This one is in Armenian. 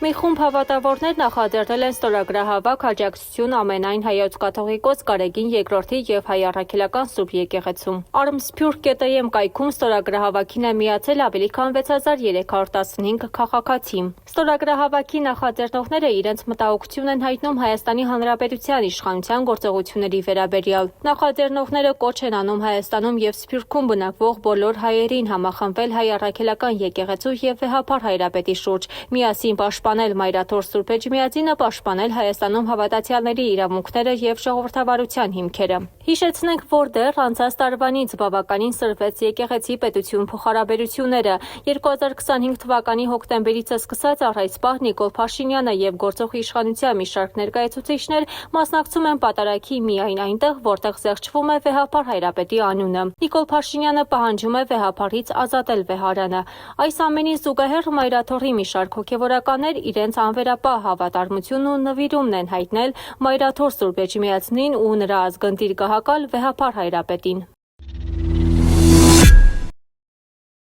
Մի խումբ հավատավորներ նախաձեռնել են ստորագրահավաք աջակցություն ամենայն հայոց կաթողիկոս Գարեգին II և հայ առաքելական Սուրբ եկեղեցում։ Armsphur.am կայքում ստորագրահավաքին է միացել ավելի քան 6315 քաղաքացի։ Ստորագրահավաքի նախաձեռնողները իրենց մտահոգություն են հայտնում Հայաստանի Հանրապետության իշխանության գործողությունների վերաբերյալ։ Նախաձեռնողները կոչ են անում Հայաստանում և Սփյուռքում բնակվող բոլոր հայերին համախմբվել հայ առաքելական եկեղեցու և վեհափառ հայրապետի շուրջ, միասին պաշտպանել Մայրաթոր Սուրբ Էջմիածինը, պաշտպանել Հայաստանում հավատացյալների իրավունքները և ժողովրդավարության հիմքերը։ Հիշեցնենք, որ դեռ անցած տարվանից բավականին սրվեց եկեղեցի պետություն փոխհարաբերությունները։ 2025 թվականի հոկտեմբերից սկսած առ այս պահ Նիկոլ Փաշինյանը և գործող իշխանության մի շարք ներկայացուցիչներ մասնակցում են պատարագի միայն այնտեղ, որտեղ զեղչվում է վեհափառ հայրապետի անունը։ Նիկոլ Փաշինյանը պահանջում է վեհափառից ազատել Վեհարանը։ Այս ամենին զուգահեռ Մայրաթորի մի շարք հոգևորականներ իրենց անվերապահ հավատարմությունն ու նվիրումն են հայտնել Մայրաթոր Սուրբ Էջմիածնին ու նրա ազգընտիր գահակալ վեհափառ հայրապետին։